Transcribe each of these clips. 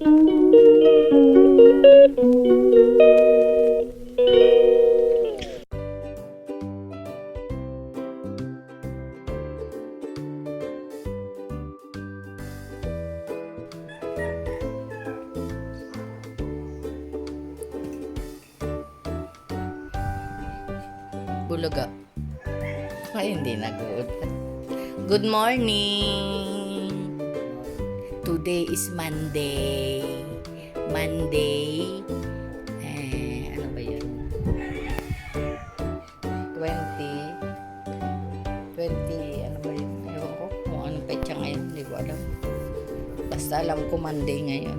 Bulaga. Ay, hindi na good. Good morning! Today is Monday. Monday. Ano ba yun? 20, ano ba yun? Ewan ko kung anong petsa ngayon. Hindi ko alam. Basta alam ko Monday ngayon.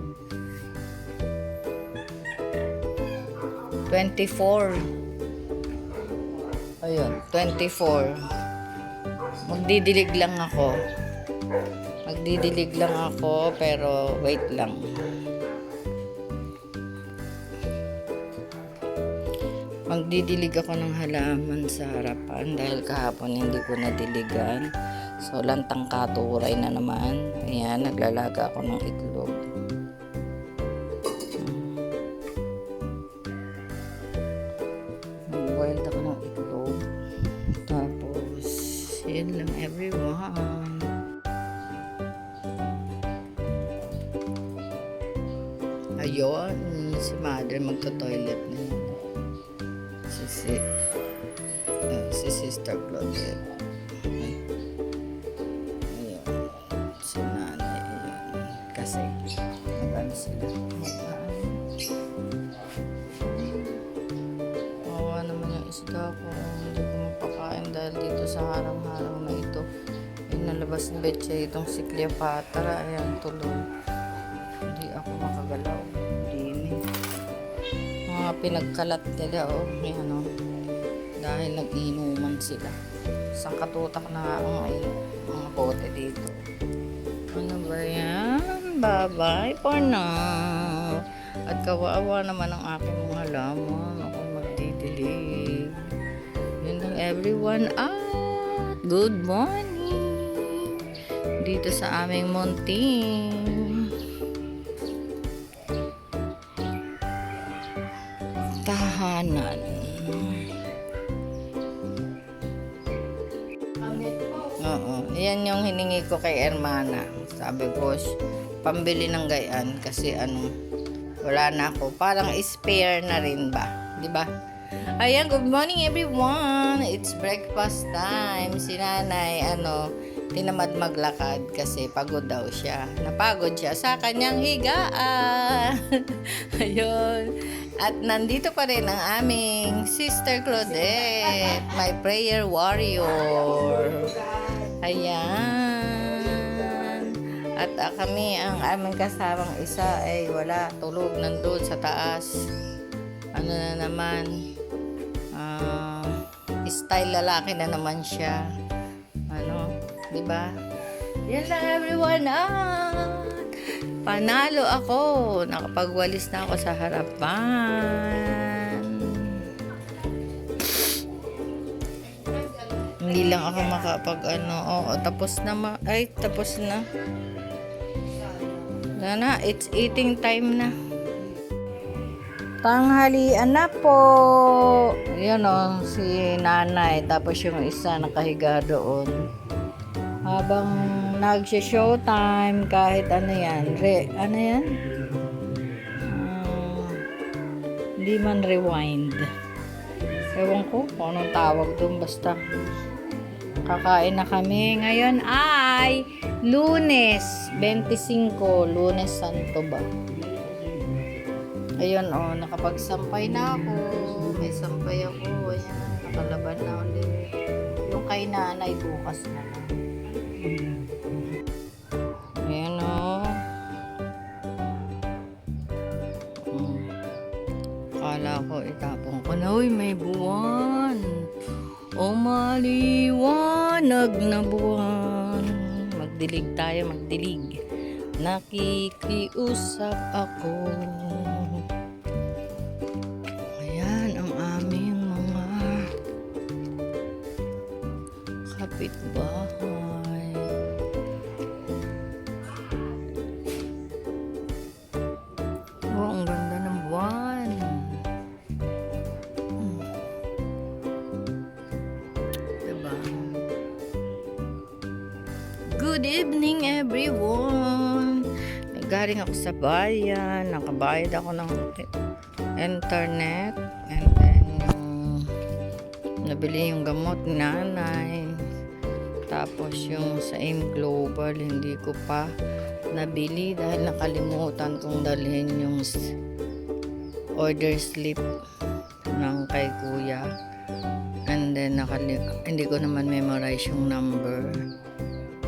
24. Ayun, 24. Magdidilig lang ako. Pero wait lang. Magdidilig ako ng halaman sa harapan dahil kahapon hindi ko nadiligan. So, lantang katuray na naman. Ayan, naglalaga ako ng itlog. Boiled ako ng itlog. Tapos, yun lang everyone. Ayun, si mother magto-toilet na yun. Si Sister Claudette. Ayun, si nanay. Ayun. Kasi, nag-ano sila. Naman yung isda ko, hindi ko mapakain dahil dito sa harang-harang na ito nalabas ni Betche itong si Cleopatra. Ayan, tuloy hindi ako makagalaw. Hindi mga pinagkalat nila ayan, dahil nag-inuman sila. Isang katutak na nga mga bote dito. Ano ba yan? Bye bye for now. At kawawa naman ang aking mga halaman. Dilig. Yun lang everyone. Good morning dito sa aming munting tahanan. Oo, yan yung hiningi ko kay Hermana. Sabi ko, pambili ng gayan kasi wala na ako. Parang spare na rin ba? Di ba? Ayan, good morning everyone. It's breakfast time. Si nanay, tinamad maglakad kasi pagod daw siya. Napagod siya sa kanyang higaan. Ayun. At nandito pa rin ang aming Sister Claudette, my prayer warrior. Ayan. At kami, ang aming kasamang isa ay wala, tulog nandun sa taas. Na naman, style lalaki na naman siya. Di ba? Yan lang everyone. Panalo ako. Nakapagwalis na ako sa harapan. Hindi lang ako tapos na tapos na. Sana, it's eating time na. Tanghalian na po. Yun si nanay. Tapos yung isa nakahiga doon. Habang nag-showtime, kahit ano yan. Hindi man rewind. Ewan ko kung anong tawag doon. Basta kakain na kami. Ngayon ay Lunes 25. Lunes Santo ba? Ayun, nakapagsampay na ako. May sampay ako. Ayan, nakalaban na ulit. Yung kay nanay, bukas na lang. Ayan, Akala ko, itapong ko na. Uy, may buwan. Maliwanag na buwan. Magdilig tayo, magdilig. Nakikiusap ako. Kapitbahay. Good evening everyone. Nagaling ako sa bayan. Nakabayad ako ng internet. And then nabili yung gamot ni nanay. Tapos yung sa AIM Global hindi ko pa nabili dahil nakalimutan kong dalhin yung order slip ng kay kuya. And then hindi ko naman memorize yung number.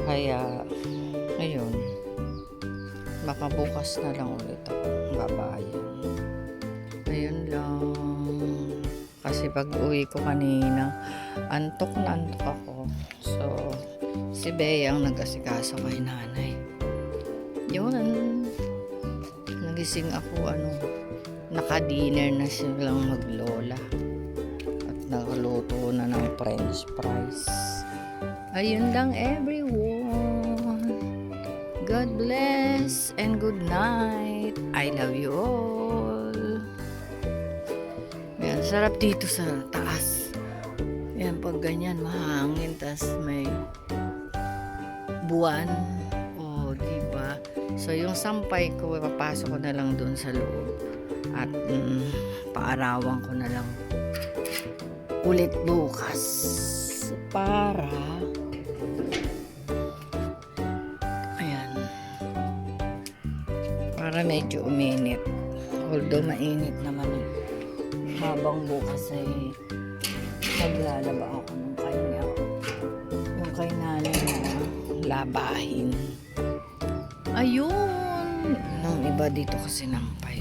Kaya ayun. Baka bukas na lang ulit ako babayan. Ayun lang. Kasi pag uwi ko kanina, antok na antok ako. So, si Bea ang nag-asikaso kay nanay. Yun. Nagising ako, naka-dinner na silang maglola. At nakaluto na ng french fries. Ayun lang everyone. God bless and good night. I love you all. Yan, sarap dito sa taas. Yan, pag ganyan, mahangin, tas may buwan. O, diba? So, yung sampay ko, papasok ko na lang dun sa loob. At paarawan ko na lang ulit bukas. Para medyo uminit. Although mainit naman habang bukas ay naglalaba ako ng kanya. Yung kay nanay na labahin. Ayun! Nung iba dito kasi nampay.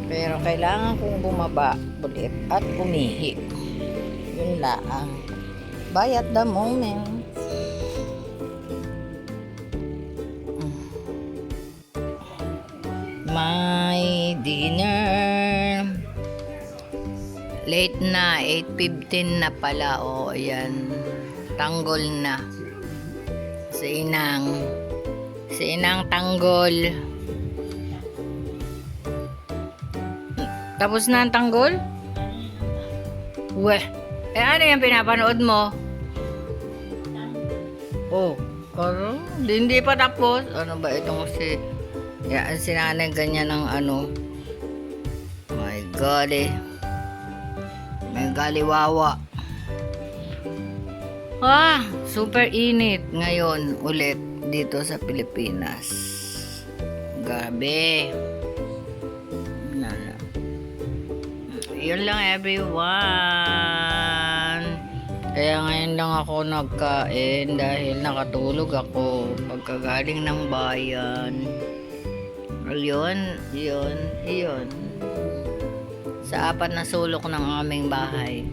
Pero kailangan kong bumaba ulit at umihi. Yun lang. Bye at the moment. My dinner. Late na, 8:15 na pala. O, ayan. Tanggol na. Si Inang tanggol. Tapos na ang tanggol? Weh, ano yung pinapanood mo? Oh, hindi pa tapos. Ano ba itong yan, sinanay ganyan ng my God may galiwawa. Super init ngayon ulit dito sa Pilipinas. Gabi. Yun lang everyone. Kaya ngayon lang ako nagkain dahil nakatulog ako pagkagaling ng bayan. Yun. Sa apat na sulok ng aming bahay.